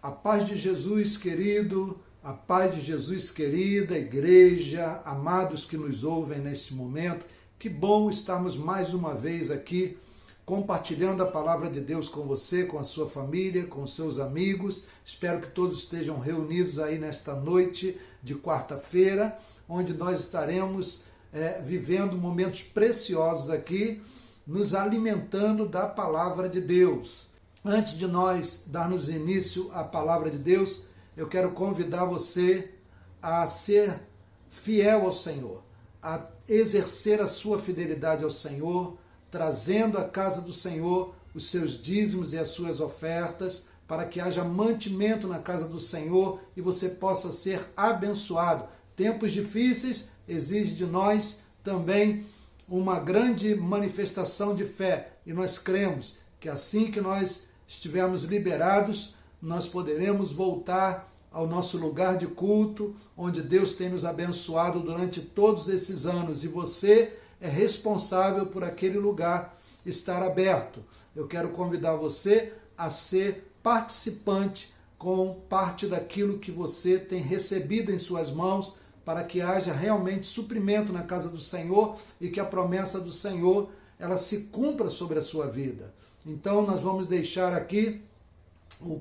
A paz de Jesus, querido, a paz de Jesus, querida igreja, amados que nos ouvem neste momento. Que bom estarmos mais uma vez aqui compartilhando a palavra de Deus com você, com a sua família, com os seus amigos. Espero que todos estejam reunidos aí nesta noite de quarta-feira, onde nós estaremos vivendo momentos preciosos aqui, nos alimentando da palavra de Deus. Antes de nós darmos início à palavra de Deus, eu quero convidar você a ser fiel ao Senhor, a exercer a sua fidelidade ao Senhor, trazendo à casa do Senhor os seus dízimos e as suas ofertas, para que haja mantimento na casa do Senhor e você possa ser abençoado. Tempos difíceis exigem de nós também uma grande manifestação de fé, e nós cremos que assim que nós estivermos liberados, nós poderemos voltar ao nosso lugar de culto, onde Deus tem nos abençoado durante todos esses anos, e você é responsável por aquele lugar estar aberto. Eu quero convidar você a ser participante com parte daquilo que você tem recebido em suas mãos, para que haja realmente suprimento na casa do Senhor e que a promessa do Senhor ela se cumpra sobre a sua vida. Então nós vamos deixar aqui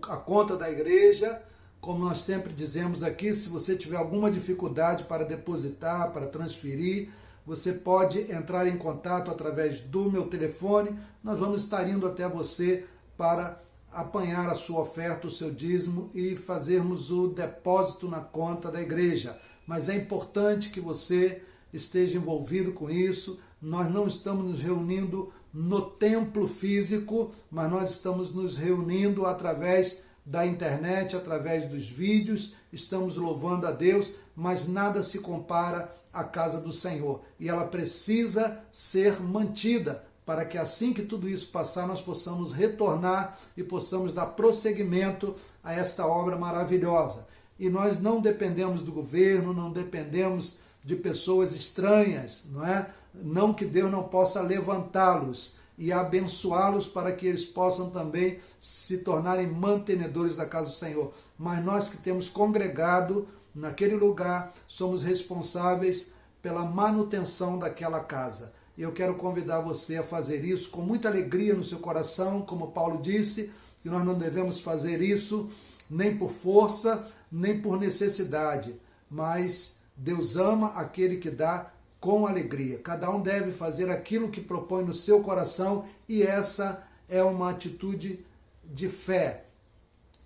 a conta da igreja, como nós sempre dizemos aqui. Se você tiver alguma dificuldade para depositar, para transferir, você pode entrar em contato através do meu telefone. Nós vamos estar indo até você para apanhar a sua oferta, o seu dízimo e fazermos o depósito na conta da igreja. Mas é importante que você esteja envolvido com isso. Nós não estamos nos reunindo no templo físico, mas nós estamos nos reunindo através da internet, através dos vídeos, estamos louvando a Deus, mas nada se compara à casa do Senhor. E ela precisa ser mantida, para que assim que tudo isso passar, nós possamos retornar e possamos dar prosseguimento a esta obra maravilhosa. E nós não dependemos do governo, não dependemos de pessoas estranhas, não é? Não que Deus não possa levantá-los e abençoá-los para que eles possam também se tornarem mantenedores da casa do Senhor. Mas nós que temos congregado naquele lugar, somos responsáveis pela manutenção daquela casa. E eu quero convidar você a fazer isso com muita alegria no seu coração, como Paulo disse, que nós não devemos fazer isso nem por força, nem por necessidade, mas Deus ama aquele que dá com alegria. Cada um deve fazer aquilo que propõe no seu coração, e essa é uma atitude de fé.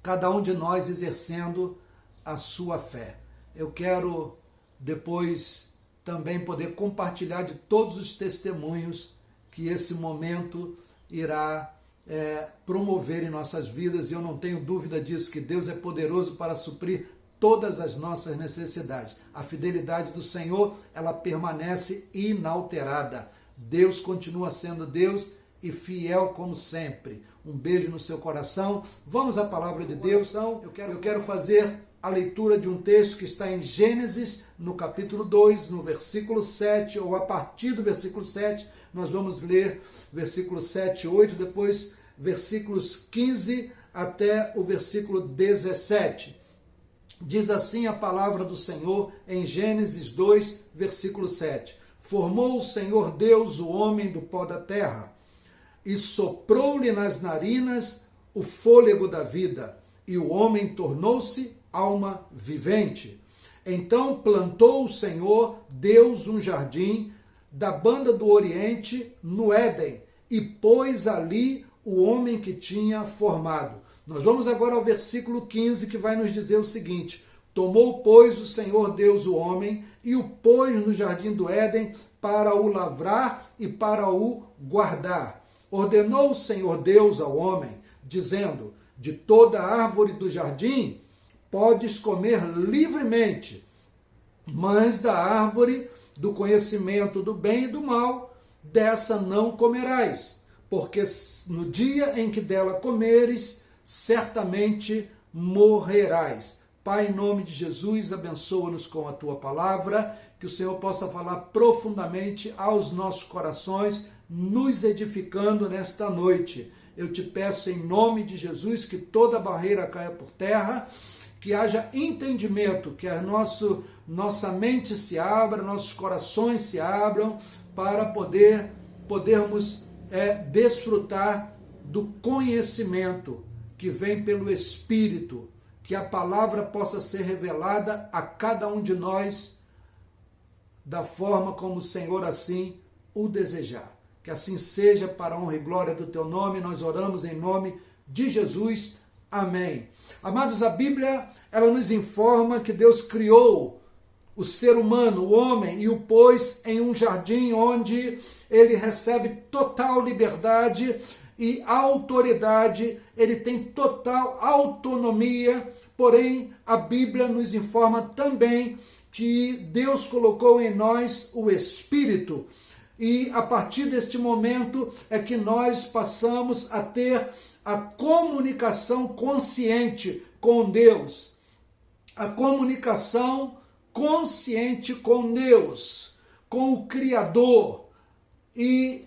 Cada um de nós exercendo a sua fé. Eu quero depois também poder compartilhar de todos os testemunhos que esse momento irá promover em nossas vidas, e eu não tenho dúvida disso, que Deus é poderoso para suprir todas as nossas necessidades. A fidelidade do Senhor, ela permanece inalterada. Deus continua sendo Deus e fiel como sempre. Um beijo no seu coração. Vamos à palavra de Deus. Eu quero fazer a leitura de um texto que está em Gênesis, no capítulo 2, no versículo 7, ou a partir do versículo 7, nós vamos ler versículos 7 e 8, depois versículos 15 até o versículo 17. Diz assim a palavra do Senhor em Gênesis 2, versículo 7. Formou o Senhor Deus o homem do pó da terra, e soprou-lhe nas narinas o fôlego da vida, e o homem tornou-se alma vivente. Então plantou o Senhor Deus um jardim da banda do Oriente no Éden, e pôs ali o homem que tinha formado. Nós vamos agora ao versículo 15, que vai nos dizer o seguinte: tomou, pois, o Senhor Deus o homem e o pôs no jardim do Éden para o lavrar e para o guardar. Ordenou o Senhor Deus ao homem, dizendo: de toda árvore do jardim podes comer livremente, mas da árvore do conhecimento do bem e do mal, dessa não comerás, porque no dia em que dela comeres, certamente morrerás. Pai, em nome de Jesus, abençoa-nos com a tua palavra, que o Senhor possa falar profundamente aos nossos corações, nos edificando nesta noite. eu te peço em nome de Jesus que toda barreira caia por terra, que haja entendimento, que nossa mente se abra, nossos corações se abram para podermos desfrutar do conhecimento que vem pelo Espírito, que a palavra possa ser revelada a cada um de nós da forma como o Senhor assim o desejar. Que assim seja, para a honra e glória do teu nome, nós oramos em nome de Jesus. Amém. Amados, a Bíblia, ela nos informa que Deus criou o ser humano, o homem, e o pôs em um jardim onde ele recebe total liberdade e autoridade, ele tem total autonomia, porém a Bíblia nos informa também que Deus colocou em nós o Espírito, e a partir deste momento é que nós passamos a ter a comunicação consciente com Deus, a comunicação consciente com Deus, com o Criador. E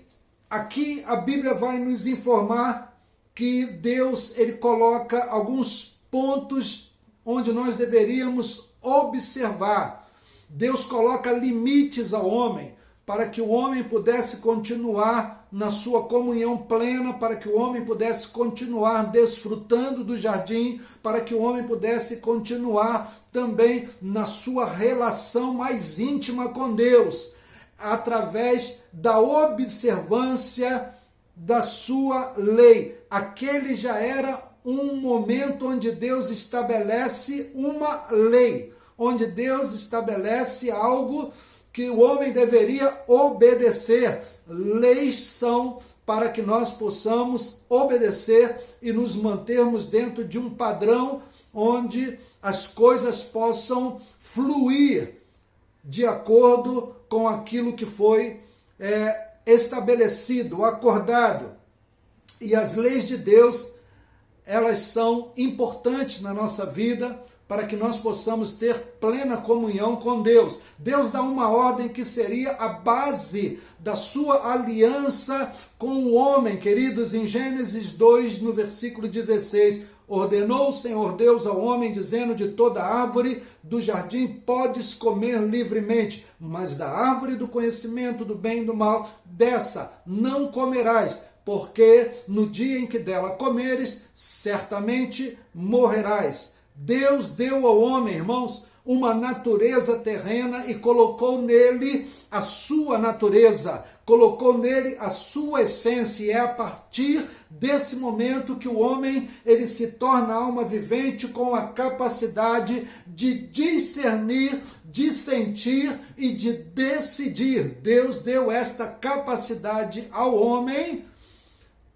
aqui a Bíblia vai nos informar que Deus, ele coloca alguns pontos onde nós deveríamos observar. Deus coloca limites ao homem, para que o homem pudesse continuar na sua comunhão plena, para que o homem pudesse continuar desfrutando do jardim, para que o homem pudesse continuar também na sua relação mais íntima com Deus, através da observância da sua lei. Aquele já era um momento onde Deus estabelece uma lei, onde Deus estabelece algo que o homem deveria obedecer. Leis são para que nós possamos obedecer e nos mantermos dentro de um padrão onde as coisas possam fluir de acordo com aquilo que foi estabelecido, acordado. E as leis de Deus, elas são importantes na nossa vida, para que nós possamos ter plena comunhão com Deus. Deus dá uma ordem que seria a base da sua aliança com o homem, queridos, em Gênesis 2, no versículo 16, ordenou o Senhor Deus ao homem, dizendo, de toda árvore do jardim podes comer livremente, mas da árvore do conhecimento do bem e do mal, dessa não comerás, porque no dia em que dela comeres, certamente morrerás. Deus deu ao homem, irmãos, uma natureza terrena e colocou nele a sua natureza, colocou nele a sua essência. E é a partir desse momento que o homem ele se torna alma vivente com a capacidade de discernir, de sentir e de decidir. Deus deu esta capacidade ao homem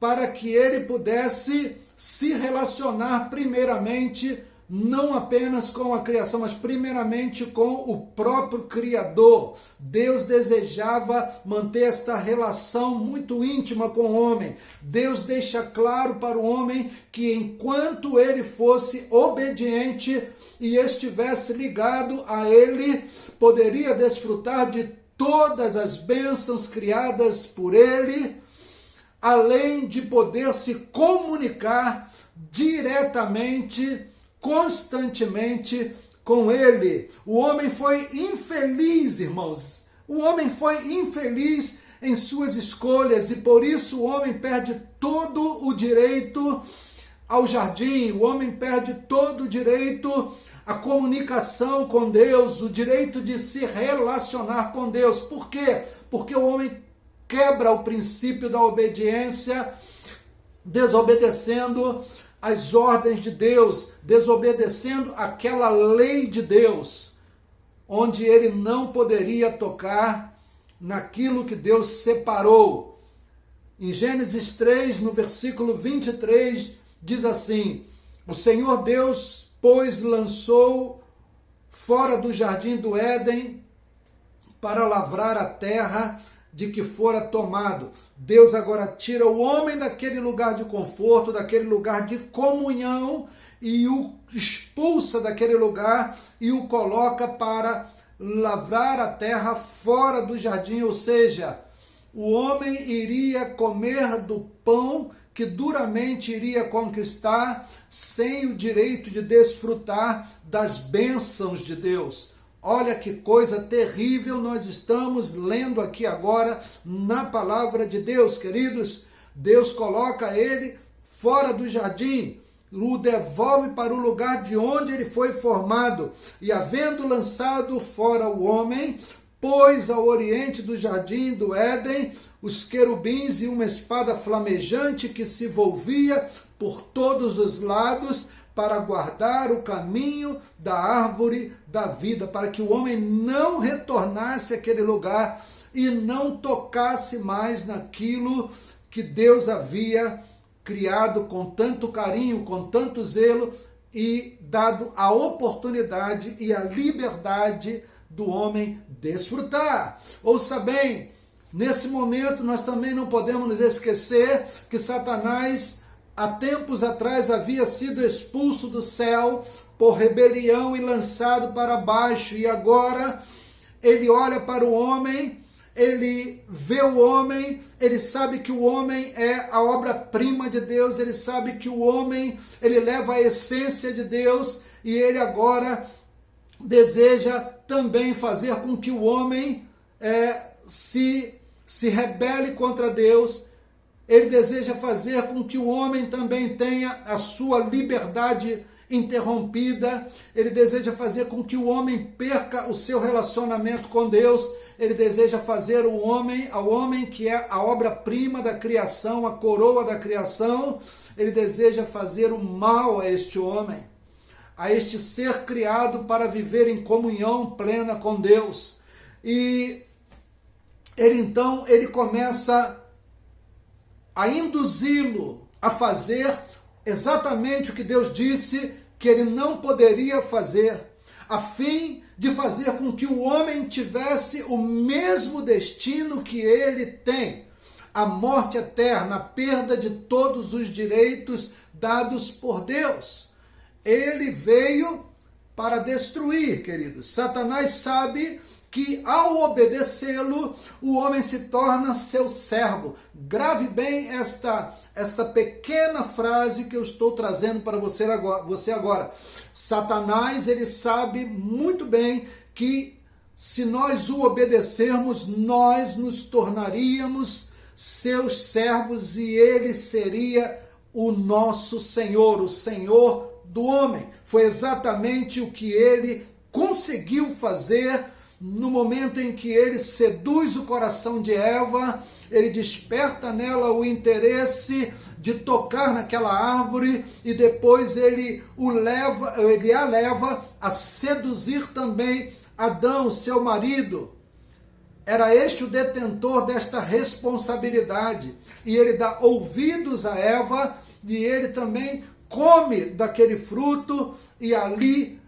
para que ele pudesse se relacionar primeiramente não apenas com a criação, mas primeiramente com o próprio Criador. Deus desejava manter esta relação muito íntima com o homem. Deus deixa claro para o homem que enquanto ele fosse obediente e estivesse ligado a ele, poderia desfrutar de todas as bênçãos criadas por ele, além de poder se comunicar diretamente, constantemente com ele. O homem foi infeliz, irmãos. O homem foi infeliz em suas escolhas e por isso o homem perde todo o direito ao jardim. O homem perde todo o direito à comunicação com Deus, o direito de se relacionar com Deus. Por quê? Porque o homem quebra o princípio da obediência, desobedecendo as ordens de Deus, desobedecendo aquela lei de Deus, onde ele não poderia tocar naquilo que Deus separou. Em Gênesis 3, no versículo 23, diz assim: o Senhor Deus, pois, lançou fora do jardim do Éden para lavrar a terra de que fora tomado. Deus agora tira o homem daquele lugar de conforto, daquele lugar de comunhão, e o expulsa daquele lugar e o coloca para lavrar a terra fora do jardim, ou seja, o homem iria comer do pão que duramente iria conquistar sem o direito de desfrutar das bênçãos de Deus. Olha que coisa terrível nós estamos lendo aqui agora na palavra de Deus, queridos. Deus coloca ele fora do jardim, o devolve para o lugar de onde ele foi formado, e havendo lançado fora o homem, pôs ao oriente do jardim do Éden os querubins e uma espada flamejante que se volvia por todos os lados para guardar o caminho da árvore da vida, para que o homem não retornasse àquele lugar e não tocasse mais naquilo que Deus havia criado com tanto carinho, com tanto zelo e dado a oportunidade e a liberdade do homem desfrutar. Ouça bem, nesse momento nós também não podemos nos esquecer que Satanás há tempos atrás havia sido expulso do céu por rebelião e lançado para baixo, e agora ele olha para o homem, ele vê o homem, ele sabe que o homem é a obra-prima de Deus, ele sabe que o homem, ele leva a essência de Deus, e ele agora deseja também fazer com que o homem se rebele contra Deus. Ele deseja fazer com que o homem também tenha a sua liberdade interrompida. Ele deseja fazer com que o homem perca o seu relacionamento com Deus. Ele deseja fazer ao homem que é a obra-prima da criação, a coroa da criação, ele deseja fazer o mal a este homem, a este ser criado para viver em comunhão plena com Deus. E ele começa a induzi-lo a fazer exatamente o que Deus disse que ele não poderia fazer, a fim de fazer com que o homem tivesse o mesmo destino que ele tem, a morte eterna, a perda de todos os direitos dados por Deus. Ele veio para destruir, queridos. Satanás sabe que ao obedecê-lo, o homem se torna seu servo. Grave bem esta pequena frase que eu estou trazendo para você agora. Satanás, ele sabe muito bem que se nós o obedecermos, nós nos tornaríamos seus servos e ele seria o nosso Senhor, o Senhor do homem. Foi exatamente o que ele conseguiu fazer no momento em que ele seduz o coração de Eva, ele desperta nela o interesse de tocar naquela árvore e depois ele a leva a seduzir também Adão, seu marido. Era este o detentor desta responsabilidade. E ele dá ouvidos a Eva e ele também come daquele fruto, e ali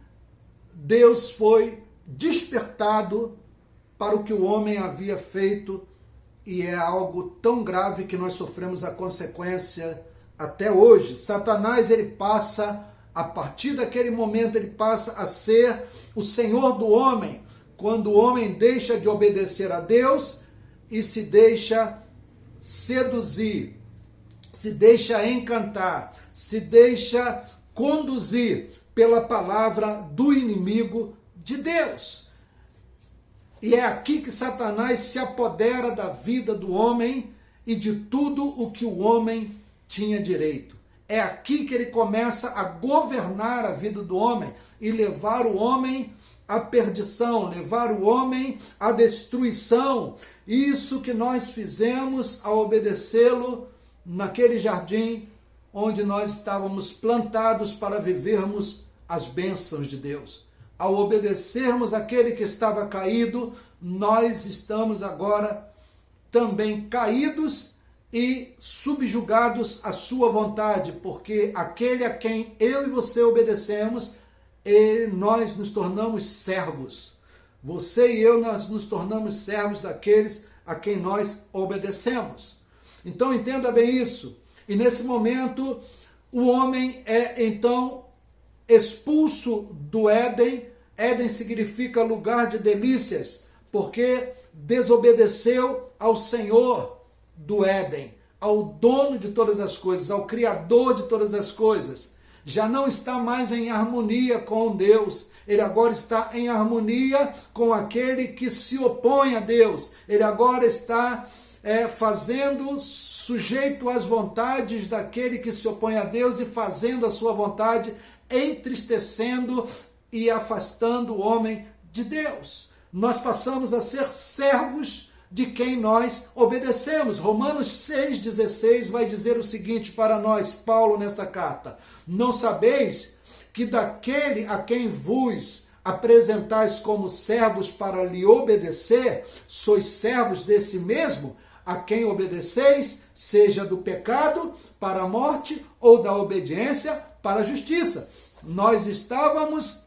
Deus foi despertado para o que o homem havia feito, e é algo tão grave que nós sofremos a consequência até hoje. Satanás, ele passa, a partir daquele momento, ele passa a ser o senhor do homem, quando o homem deixa de obedecer a Deus e se deixa seduzir, se deixa encantar, se deixa conduzir pela palavra do inimigo de Deus. E é aqui que Satanás se apodera da vida do homem e de tudo o que o homem tinha direito. É aqui que ele começa a governar a vida do homem e levar o homem à perdição, levar o homem à destruição. Isso que nós fizemos ao obedecê-lo naquele jardim onde nós estávamos plantados para vivermos as bênçãos de Deus. Ao obedecermos aquele que estava caído, nós estamos agora também caídos e subjugados à sua vontade, porque aquele a quem eu e você obedecemos, nós nos tornamos servos. Você e eu, nós nos tornamos servos daqueles a quem nós obedecemos. Então entenda bem isso. E nesse momento, o homem é então expulso do Éden. Éden significa lugar de delícias, porque desobedeceu ao Senhor do Éden, ao dono de todas as coisas, ao Criador de todas as coisas. Já não está mais em harmonia com Deus. Ele agora está em harmonia com aquele que se opõe a Deus. Ele agora está fazendo sujeito às vontades daquele que se opõe a Deus e fazendo a sua vontade, entristecendo e afastando o homem de Deus. Nós passamos a ser servos de quem nós obedecemos. Romanos 6,16 vai dizer o seguinte para nós, Paulo, nesta carta: não sabeis que daquele a quem vos apresentais como servos para lhe obedecer, sois servos desse mesmo, a quem obedeceis, seja do pecado para a morte ou da obediência para a justiça. Nós estávamos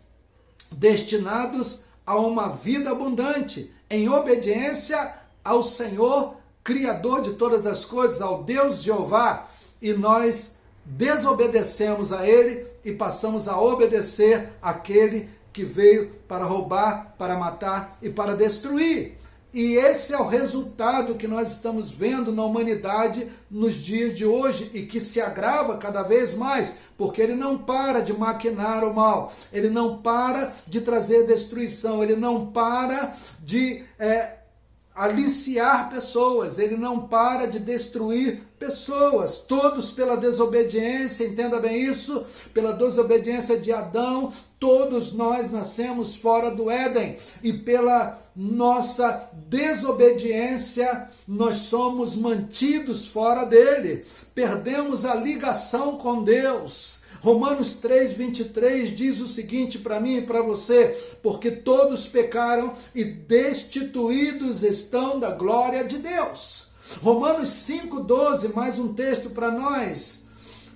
destinados a uma vida abundante, em obediência ao Senhor, Criador de todas as coisas, ao Deus Jeová, e nós desobedecemos a Ele e passamos a obedecer àquele que veio para roubar, para matar e para destruir. E esse é o resultado que nós estamos vendo na humanidade nos dias de hoje e que se agrava cada vez mais, porque ele não para de maquinar o mal, ele não para de trazer destruição, ele não para de aliciar pessoas, ele não para de destruir pessoas, todos pela desobediência, entenda bem isso, pela desobediência de Adão, todos nós nascemos fora do Éden, e pela nossa desobediência nós somos mantidos fora dele, perdemos a ligação com Deus. Romanos 3,23 diz o seguinte para mim e para você: porque todos pecaram e destituídos estão da glória de Deus. Romanos 5,12, mais um texto para nós: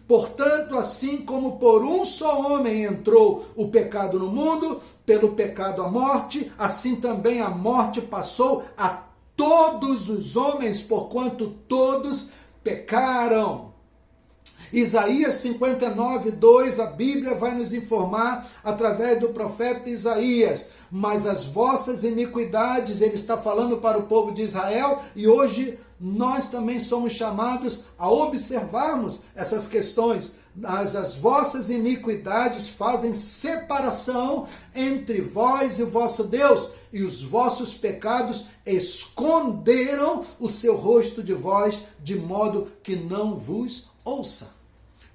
portanto, assim como por um só homem entrou o pecado no mundo, pelo pecado a morte, assim também a morte passou a todos os homens, porquanto todos pecaram. Isaías 59:2, a Bíblia vai nos informar através do profeta Isaías: mas as vossas iniquidades, ele está falando para o povo de Israel, e hoje nós também somos chamados a observarmos essas questões. Mas as vossas iniquidades fazem separação entre vós e o vosso Deus, e os vossos pecados esconderam o seu rosto de vós, de modo que não vos ouça.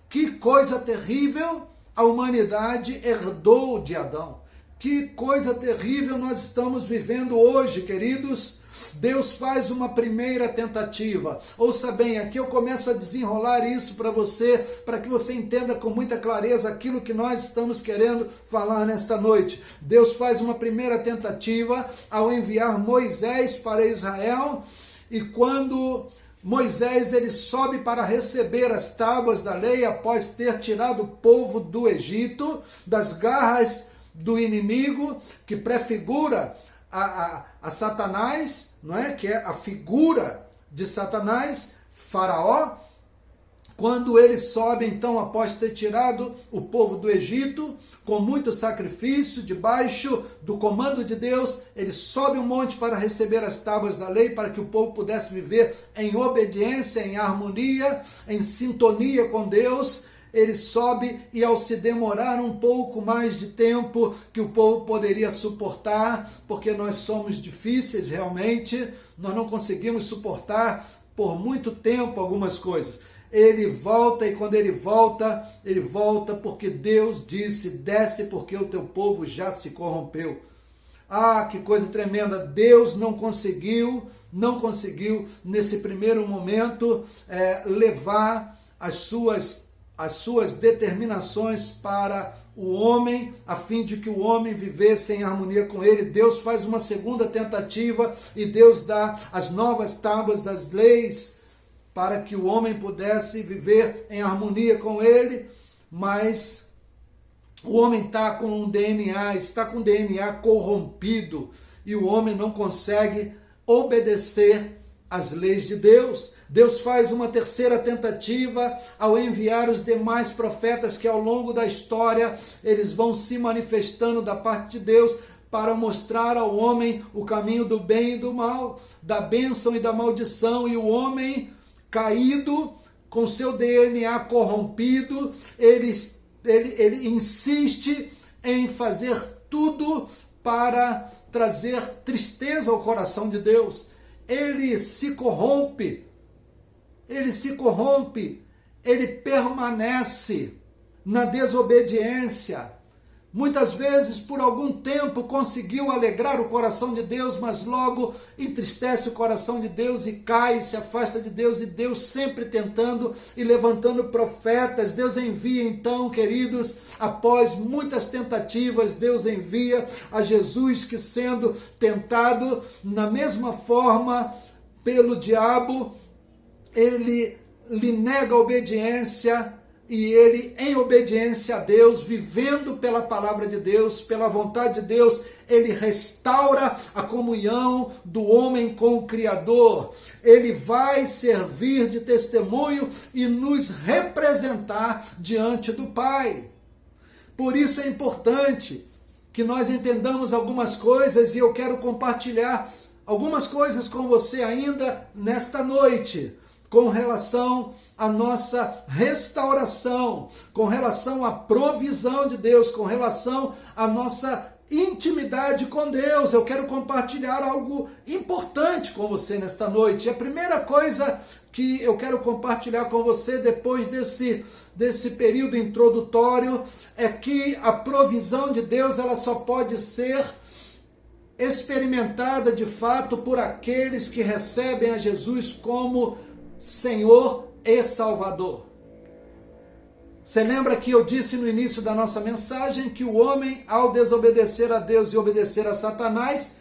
Que coisa terrível a humanidade herdou de Adão. Que coisa terrível nós estamos vivendo hoje, queridos. Deus faz uma primeira tentativa. Ouça bem, aqui eu começo a desenrolar isso para você, para que você entenda com muita clareza aquilo que nós estamos querendo falar nesta noite. Deus faz uma primeira tentativa ao enviar Moisés para Israel, e quando Moisés ele sobe para receber as tábuas da lei após ter tirado o povo do Egito, das garras do inimigo, que prefigura a Satanás, não é? Que é a figura de Satanás, Faraó. Quando ele sobe, então, após ter tirado o povo do Egito, com muito sacrifício, debaixo do comando de Deus, ele sobe um monte para receber as tábuas da lei, para que o povo pudesse viver em obediência, em harmonia, em sintonia com Deus. Ele sobe, e ao se demorar um pouco mais de tempo que o povo poderia suportar, porque nós somos difíceis realmente, nós não conseguimos suportar por muito tempo algumas coisas. Ele volta, e quando ele volta porque Deus disse: desce, porque o teu povo já se corrompeu. Ah, que coisa tremenda! Deus não conseguiu nesse primeiro momento levar as suas determinações para o homem, a fim de que o homem vivesse em harmonia com ele. Deus faz uma segunda tentativa, e Deus dá as novas tábuas das leis para que o homem pudesse viver em harmonia com ele, mas o homem está com um DNA corrompido, e o homem não consegue obedecer às leis de Deus. Deus faz uma terceira tentativa ao enviar os demais profetas, que ao longo da história eles vão se manifestando da parte de Deus para mostrar ao homem o caminho do bem e do mal, da bênção e da maldição, e o homem caído, com seu DNA corrompido, ele insiste em fazer tudo para trazer tristeza ao coração de Deus. Ele se corrompe, ele permanece na desobediência. Muitas vezes, por algum tempo, conseguiu alegrar o coração de Deus, mas logo entristece o coração de Deus e cai, se afasta de Deus, e Deus sempre tentando e levantando profetas. Deus envia então, queridos, após muitas tentativas, Deus envia a Jesus, que sendo tentado na mesma forma pelo diabo, ele lhe nega a obediência, e ele, em obediência a Deus, vivendo pela palavra de Deus, pela vontade de Deus, ele restaura a comunhão do homem com o Criador. Ele vai servir de testemunho e nos representar diante do Pai. Por isso é importante que nós entendamos algumas coisas, e eu quero compartilhar algumas coisas com você ainda nesta noite, com relação à nossa restauração, com relação à provisão de Deus, com relação à nossa intimidade com Deus. Eu quero compartilhar algo importante com você nesta noite. A primeira coisa que eu quero compartilhar com você depois desse período introdutório é que a provisão de Deus, ela só pode ser experimentada de fato por aqueles que recebem a Jesus como Senhor e Salvador. Você lembra que eu disse no início da nossa mensagem que o homem, ao desobedecer a Deus e obedecer a Satanás,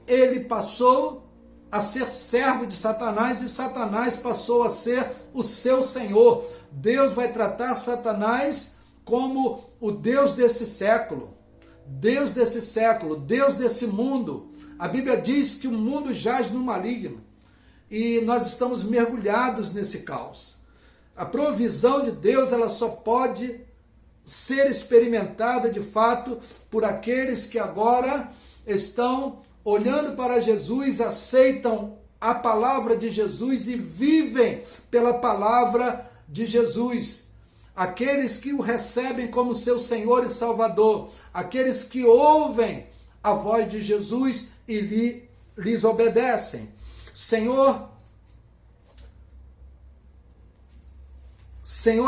ele passou a ser servo de Satanás, e Satanás passou a ser o seu senhor. Deus vai tratar Satanás como o Deus desse século, Deus desse mundo. A Bíblia diz que o mundo jaz no maligno, e nós estamos mergulhados nesse caos. A provisão de Deus, ela só pode ser experimentada de fato por aqueles que agora estão olhando para Jesus, aceitam a palavra de Jesus e vivem pela palavra de Jesus. Aqueles que o recebem como seu Senhor e Salvador, aqueles que ouvem a voz de Jesus e lhes obedecem. Senhor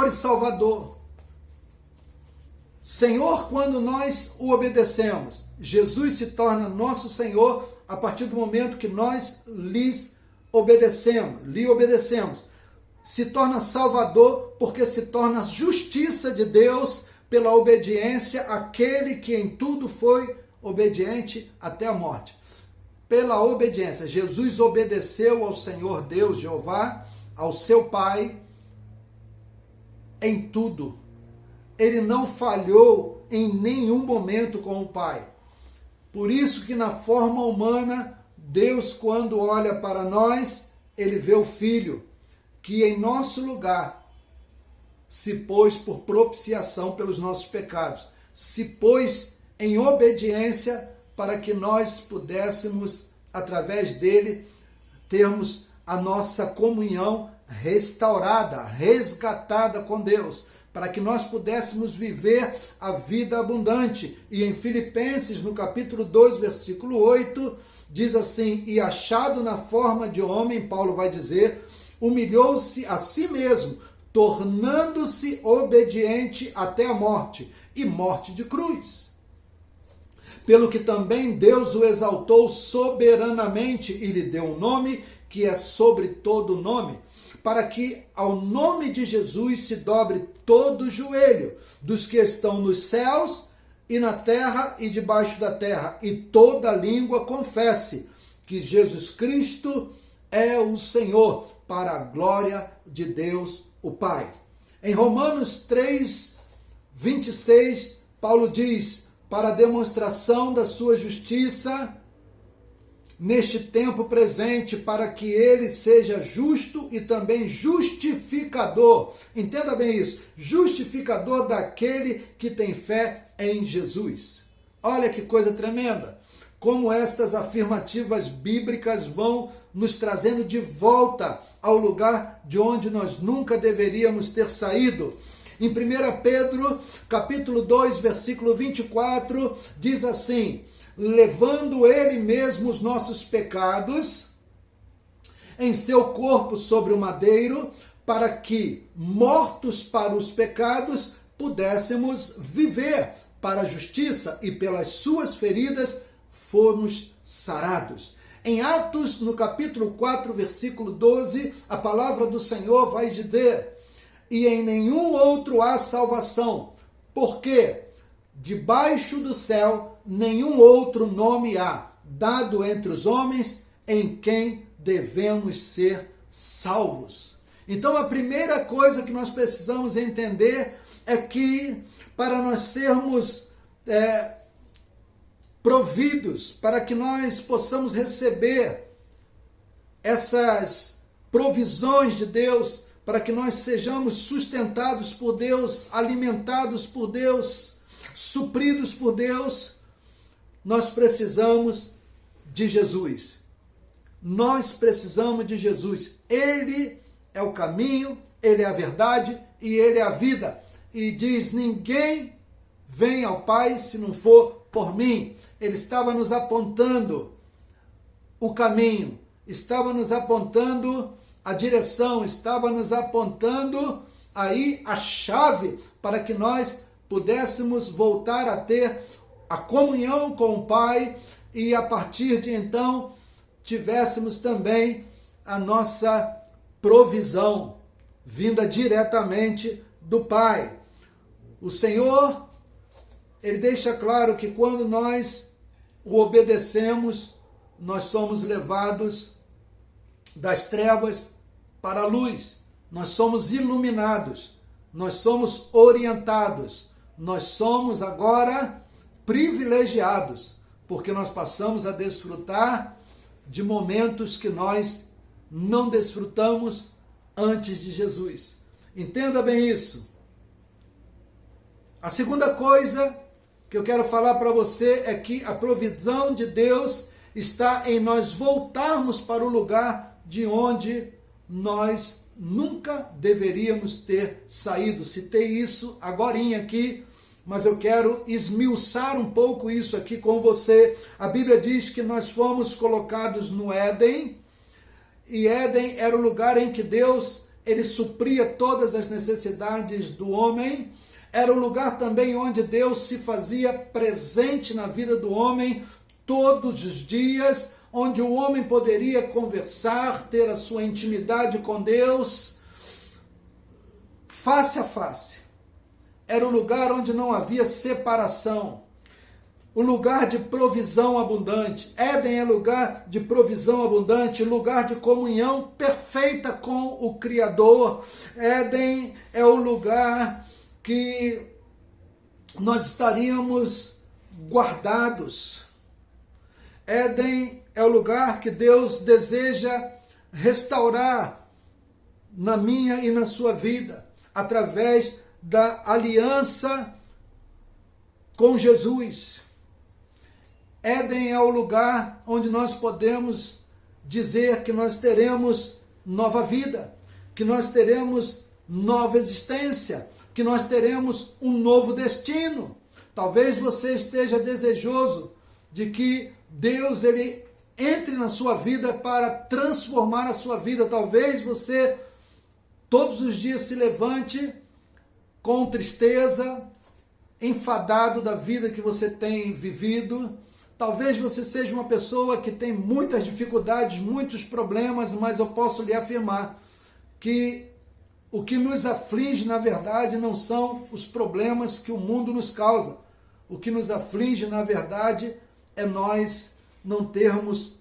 e Salvador. Senhor, quando nós o obedecemos, Jesus se torna nosso Senhor a partir do momento que nós lhe obedecemos. Se torna Salvador porque se torna justiça de Deus pela obediência àquele que em tudo foi obediente até a morte. Pela obediência, Jesus obedeceu ao Senhor Deus, Jeová, ao seu Pai, em tudo. Ele não falhou em nenhum momento com o Pai. Por isso que na forma humana, Deus, quando olha para nós, ele vê o Filho, que em nosso lugar se pôs por propiciação pelos nossos pecados, se pôs em obediência para que nós pudéssemos, através dele, termos a nossa comunhão restaurada, resgatada com Deus, para que nós pudéssemos viver a vida abundante. E em Filipenses, no capítulo 2, versículo 8, diz assim: e achado na forma de homem, Paulo vai dizer, humilhou-se a si mesmo, tornando-se obediente até a morte, e morte de cruz. Pelo que também Deus o exaltou soberanamente e lhe deu um nome que é sobre todo nome, para que ao nome de Jesus se dobre todo o joelho dos que estão nos céus e na terra e debaixo da terra, e toda língua confesse que Jesus Cristo é o Senhor, para a glória de Deus o Pai. Em Romanos 3, 26, Paulo diz: para a demonstração da sua justiça neste tempo presente, para que ele seja justo e também justificador. Entenda bem isso, justificador daquele que tem fé em Jesus. Olha que coisa tremenda, como estas afirmativas bíblicas vão nos trazendo de volta ao lugar de onde nós nunca deveríamos ter saído. Em 1 Pedro, capítulo 2, versículo 24, diz assim: levando ele mesmo os nossos pecados em seu corpo sobre o madeiro, para que, mortos para os pecados, pudéssemos viver para a justiça, e pelas suas feridas fomos sarados. Em Atos, no capítulo 4, versículo 12, a palavra do Senhor vai dizer: e em nenhum outro há salvação, porque debaixo do céu nenhum outro nome há, dado entre os homens, em quem devemos ser salvos. Então a primeira coisa que nós precisamos entender é que para nós sermos providos, para que nós possamos receber essas provisões de Deus, para que nós sejamos sustentados por Deus, alimentados por Deus, supridos por Deus, nós precisamos de Jesus. Nós precisamos de Jesus. Ele é o caminho, Ele é a verdade e Ele é a vida. E diz: ninguém vem ao Pai se não for por mim. Ele estava nos apontando o caminho, estava nos apontando a direção, estava nos apontando aí a chave para que nós pudéssemos voltar a ter a comunhão com o Pai e a partir de então tivéssemos também a nossa provisão vinda diretamente do Pai. O Senhor, Ele deixa claro que quando nós o obedecemos, nós somos levados das trevas para a luz, nós somos iluminados, nós somos orientados, nós somos agora privilegiados, porque nós passamos a desfrutar de momentos que nós não desfrutamos antes de Jesus. Entenda bem isso. A segunda coisa que eu quero falar para você é que a provisão de Deus está em nós voltarmos para o lugar de onde nós nunca deveríamos ter saído. Citei isso agorinha aqui, mas eu quero esmiuçar um pouco isso aqui com você. A Bíblia diz que nós fomos colocados no Éden, e Éden era o lugar em que Deus, Ele supria todas as necessidades do homem. Era o lugar também onde Deus se fazia presente na vida do homem todos os dias, onde o homem poderia conversar, ter a sua intimidade com Deus face a face. Era o lugar onde não havia separação, o lugar de provisão abundante. Éden é lugar de provisão abundante, lugar de comunhão perfeita com o Criador. Éden é o lugar que nós estaríamos guardados. Éden é o lugar que Deus deseja restaurar na minha e na sua vida, através da aliança com Jesus. Éden é o lugar onde nós podemos dizer que nós teremos nova vida, que nós teremos nova existência, que nós teremos um novo destino. Talvez você esteja desejoso de que Deus ele entre na sua vida para transformar a sua vida. Talvez você todos os dias se levante com tristeza, enfadado da vida que você tem vivido. Talvez você seja uma pessoa que tem muitas dificuldades, muitos problemas, mas eu posso lhe afirmar que o que nos aflige, na verdade, não são os problemas que o mundo nos causa. O que nos aflige, na verdade, é nós não termos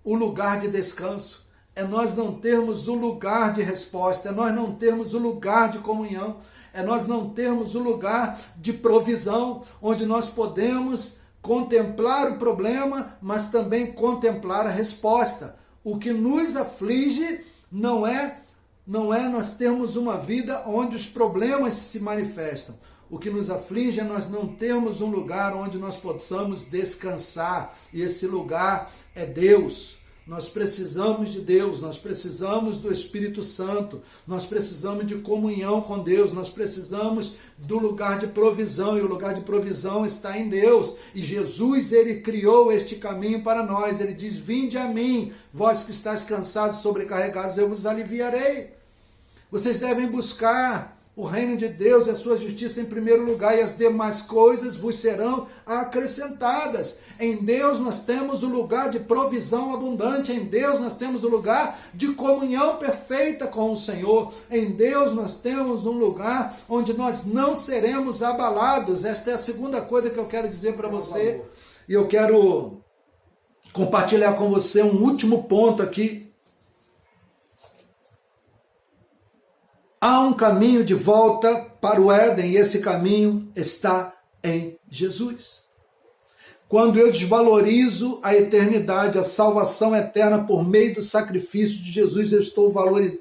o lugar de descanso, é nós não termos o lugar de resposta, é nós não termos o lugar de comunhão, é nós não termos o lugar de provisão, onde nós podemos contemplar o problema, mas também contemplar a resposta. O que nos aflige não é nós termos uma vida onde os problemas se manifestam. O que nos aflige é nós não termos um lugar onde nós possamos descansar. E esse lugar é Deus. Nós precisamos de Deus, nós precisamos do Espírito Santo, nós precisamos de comunhão com Deus, nós precisamos do lugar de provisão, e o lugar de provisão está em Deus. E Jesus, ele criou este caminho para nós. Ele diz: vinde a mim, vós que estáis cansados e sobrecarregados, eu vos aliviarei. Vocês devem buscar o reino de Deus e a sua justiça em primeiro lugar, e as demais coisas vos serão acrescentadas. Em Deus nós temos o lugar de provisão abundante, em Deus nós temos o lugar de comunhão perfeita com o Senhor, em Deus nós temos um lugar onde nós não seremos abalados. Esta é a segunda coisa que eu quero dizer para você, e eu quero compartilhar com você um último ponto aqui. Há um caminho de volta para o Éden, e esse caminho está em Jesus. Quando eu desvalorizo a eternidade, a salvação eterna por meio do sacrifício de Jesus, eu estou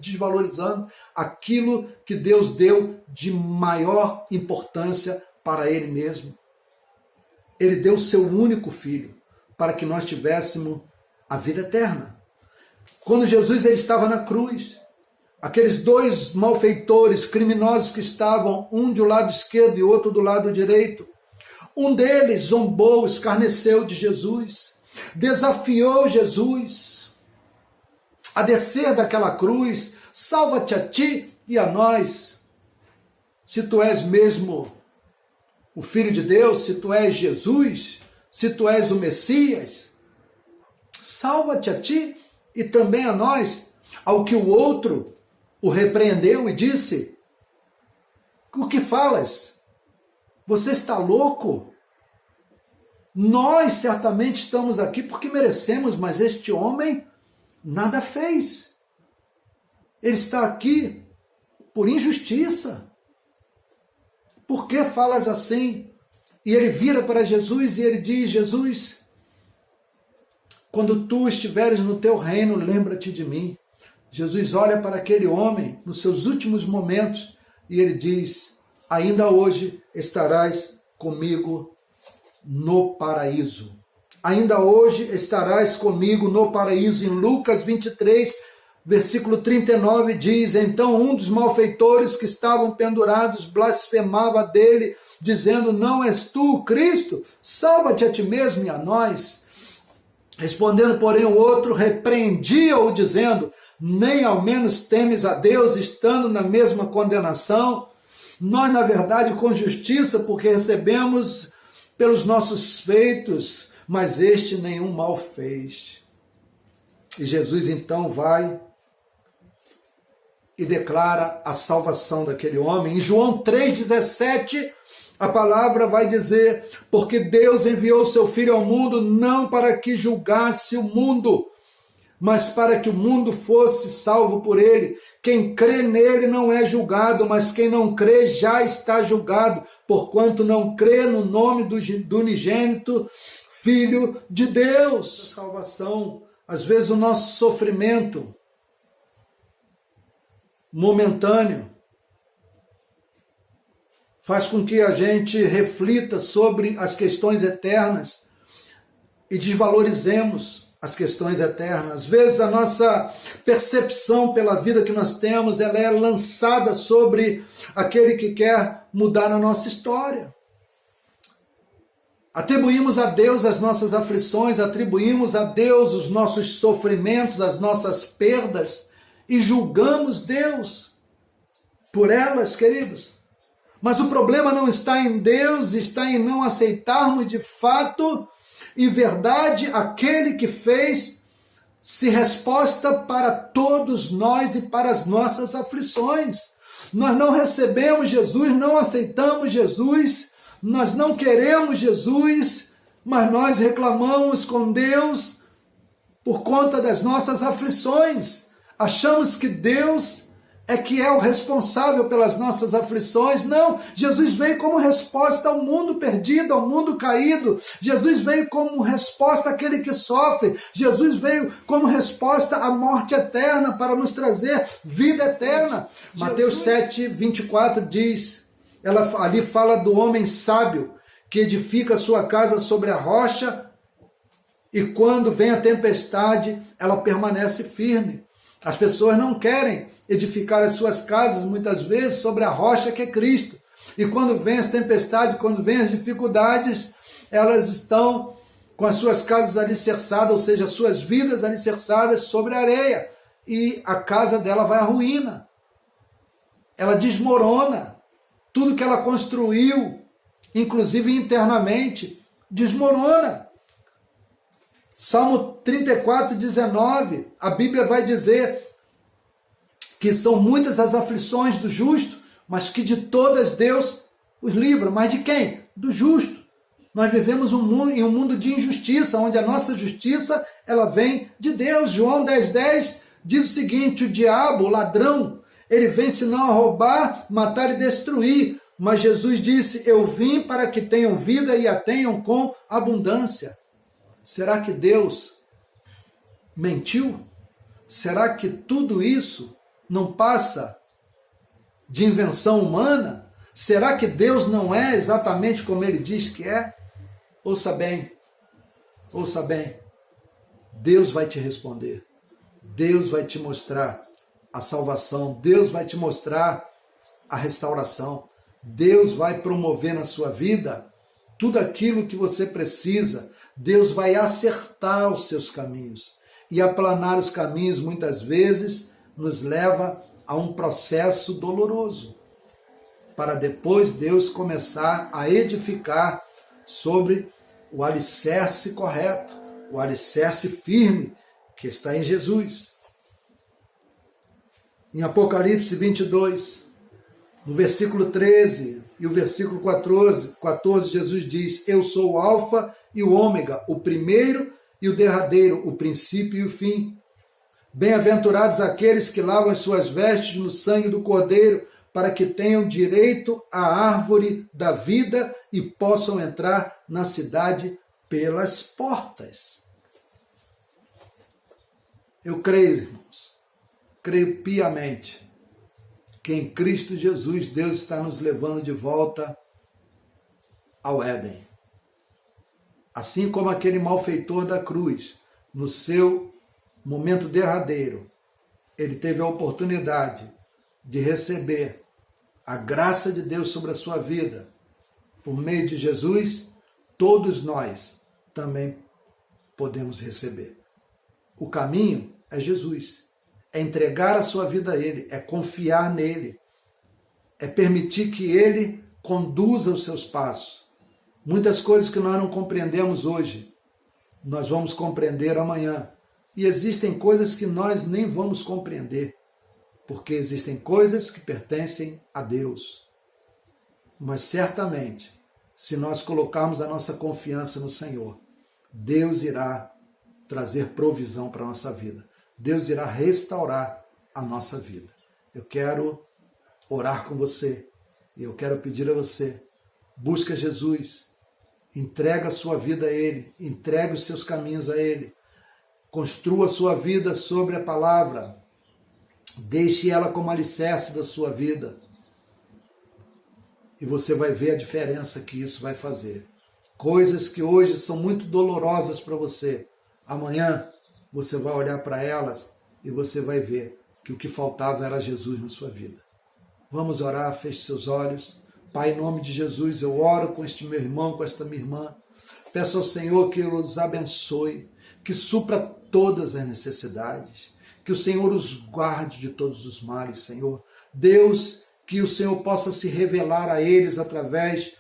desvalorizando aquilo que Deus deu de maior importância para Ele mesmo. Ele deu o seu único Filho para que nós tivéssemos a vida eterna. Quando Jesus ele estava na cruz, aqueles dois malfeitores, criminosos que estavam, um do lado esquerdo e outro do lado direito, um deles zombou, escarneceu de Jesus, desafiou Jesus a descer daquela cruz: salva-te a ti e a nós, se tu és mesmo o Filho de Deus, se tu és Jesus, se tu és o Messias, salva-te a ti e também a nós. Ao que o outro o repreendeu e disse: o que falas? Você está louco? Nós certamente estamos aqui porque merecemos, mas este homem nada fez. Ele está aqui por injustiça. Por que falas assim? E ele vira para Jesus e ele diz: Jesus, quando tu estiveres no teu reino, lembra-te de mim. Jesus olha para aquele homem nos seus últimos momentos e ele diz: ainda hoje estarás comigo no paraíso. Ainda hoje estarás comigo no paraíso. Em Lucas 23, versículo 39 diz: então um dos malfeitores que estavam pendurados blasfemava dele, dizendo: não és tu o Cristo? Salva-te a ti mesmo e a nós. Respondendo, porém, o outro repreendia-o, dizendo: nem ao menos temes a Deus, estando na mesma condenação? Nós, na verdade, com justiça, porque recebemos pelos nossos feitos, mas este nenhum mal fez. E Jesus então vai e declara a salvação daquele homem. Em João 3,17, a palavra vai dizer: porque Deus enviou o seu Filho ao mundo, não para que julgasse o mundo, mas para que o mundo fosse salvo por ele. Quem crê nele não é julgado, mas quem não crê já está julgado, porquanto não crê no nome do unigênito Filho de Deus. A salvação, às vezes o nosso sofrimento momentâneo faz com que a gente reflita sobre as questões eternas e desvalorizemos as questões eternas. Às vezes a nossa percepção pela vida que nós temos, ela é lançada sobre aquele que quer mudar a nossa história. Atribuímos a Deus as nossas aflições, atribuímos a Deus os nossos sofrimentos, as nossas perdas, e julgamos Deus por elas, queridos. Mas o problema não está em Deus, está em não aceitarmos de fato e verdade aquele que fez-se resposta para todos nós e para as nossas aflições. Nós não recebemos Jesus, não aceitamos Jesus, nós não queremos Jesus, mas nós reclamamos com Deus por conta das nossas aflições. Achamos que Deus é que é o responsável pelas nossas aflições. Não, Jesus veio como resposta ao mundo perdido, ao mundo caído. Jesus veio como resposta àquele que sofre. Jesus veio como resposta à morte eterna para nos trazer vida eterna. Mateus 7, 24 diz, ali fala do homem sábio que edifica a sua casa sobre a rocha E quando vem a tempestade, ela permanece firme. As pessoas não querem edificar as suas casas, muitas vezes, sobre a rocha que é Cristo. E quando vem as tempestades, quando vem as dificuldades, elas estão com as suas casas alicerçadas, ou seja, as suas vidas alicerçadas sobre a areia. E a casa dela vai à ruína. Ela desmorona. Tudo que ela construiu, inclusive internamente, desmorona. Salmo 34, 19, a Bíblia vai dizer que são muitas as aflições do justo, mas que de todas Deus os livra. Mas de quem? Do justo. Nós vivemos em um mundo de injustiça, onde a nossa justiça ela vem de Deus. João 10,10 diz o seguinte: o diabo, o ladrão, ele vem senão a roubar, matar e destruir. Mas Jesus disse: eu vim para que tenham vida e a tenham com abundância. Será que Deus mentiu? Será que tudo isso não passa de invenção humana? Será que Deus não é exatamente como ele diz que é? Ouça bem, Deus vai te responder, Deus vai te mostrar a salvação, Deus vai te mostrar a restauração, Deus vai promover na sua vida tudo aquilo que você precisa. Deus vai acertar os seus caminhos. E aplanar os caminhos, muitas vezes, nos leva a um processo doloroso, para depois Deus começar a edificar sobre o alicerce correto, o alicerce firme, que está em Jesus. Em Apocalipse 22, no versículo 13 e o versículo 14, Jesus diz: eu sou o Alfa e o Ômega, o primeiro e o derradeiro, o princípio e o fim. Bem-aventurados aqueles que lavam as suas vestes no sangue do Cordeiro, para que tenham direito à árvore da vida e possam entrar na cidade pelas portas. Eu creio, irmãos, creio piamente que em Cristo Jesus Deus está nos levando de volta ao Éden. Assim como aquele malfeitor da cruz, no seu momento derradeiro, ele teve a oportunidade de receber a graça de Deus sobre a sua vida. Por meio de Jesus, todos nós também podemos receber. O caminho é Jesus. É entregar a sua vida a Ele, é confiar nele, é permitir que Ele conduza os seus passos. Muitas coisas que nós não compreendemos hoje, nós vamos compreender amanhã. E existem coisas que nós nem vamos compreender, porque existem coisas que pertencem a Deus. Mas certamente, se nós colocarmos a nossa confiança no Senhor, Deus irá trazer provisão para a nossa vida. Deus irá restaurar a nossa vida. Eu quero orar com você e eu quero pedir a você: busca Jesus, entrega a sua vida a Ele, entregue os seus caminhos a Ele, construa a sua vida sobre a palavra, deixe ela como alicerce da sua vida e você vai ver a diferença que isso vai fazer. Coisas que hoje são muito dolorosas para você, amanhã você vai olhar para elas e você vai ver que o que faltava era Jesus na sua vida. Vamos orar, feche seus olhos. Pai, em nome de Jesus, eu oro com este meu irmão, com esta minha irmã. Peço ao Senhor que Ele os abençoe, que supra todas as necessidades, que o Senhor os guarde de todos os males, Senhor. Deus, que o Senhor possa se revelar a eles através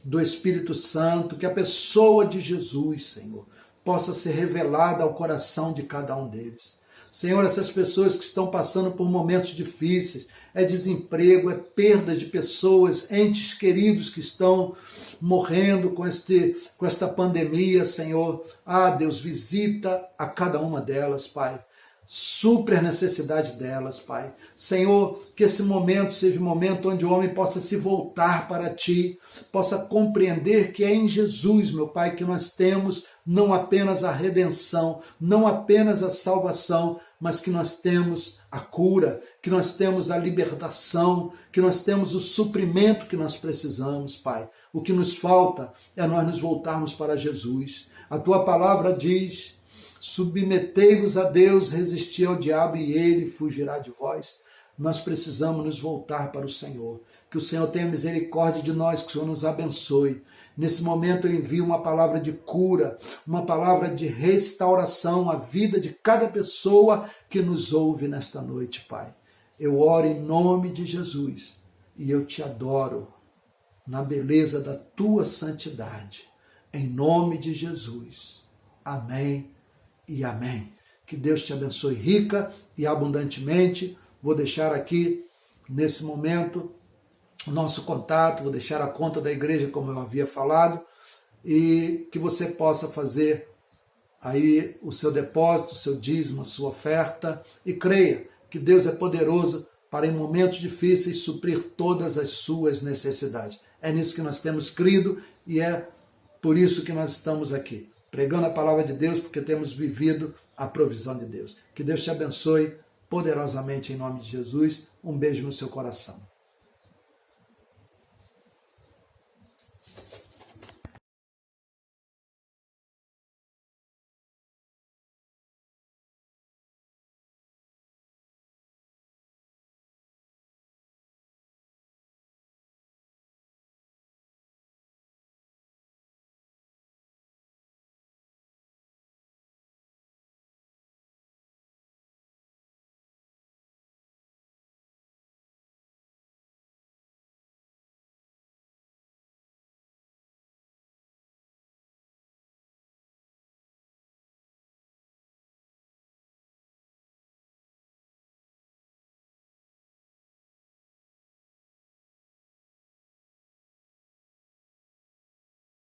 do Espírito Santo, que a pessoa de Jesus, Senhor, possa ser revelada ao coração de cada um deles. Senhor, essas pessoas que estão passando por momentos difíceis, é desemprego, é perda de pessoas, entes queridos que estão morrendo com esta pandemia, Senhor. Ah, Deus, visita a cada uma delas, Pai. Supre a necessidade delas, Pai. Senhor, que esse momento seja um momento onde o homem possa se voltar para Ti, possa compreender que é em Jesus, meu Pai, que nós temos não apenas a redenção, não apenas a salvação, mas que nós temos a cura, que nós temos a libertação, que nós temos o suprimento que nós precisamos, Pai. O que nos falta é nós nos voltarmos para Jesus. A tua palavra diz: submetei-vos a Deus, resisti ao diabo e ele fugirá de vós. Nós precisamos nos voltar para o Senhor. Que o Senhor tenha misericórdia de nós, que o Senhor nos abençoe. Nesse momento eu envio uma palavra de cura, uma palavra de restauração à vida de cada pessoa que nos ouve nesta noite, Pai. Eu oro em nome de Jesus e eu te adoro na beleza da tua santidade. Em nome de Jesus. Amém e amém. Que Deus te abençoe rica e abundantemente. Vou deixar aqui, nesse momento, o nosso contato, vou deixar a conta da igreja, como eu havia falado, e que você possa fazer aí o seu depósito, o seu dízimo, a sua oferta, e creia que Deus é poderoso para, em momentos difíceis, suprir todas as suas necessidades. É nisso que nós temos crido e é por isso que nós estamos aqui, pregando a palavra de Deus, porque temos vivido a provisão de Deus. Que Deus te abençoe poderosamente em nome de Jesus. Um beijo no seu coração.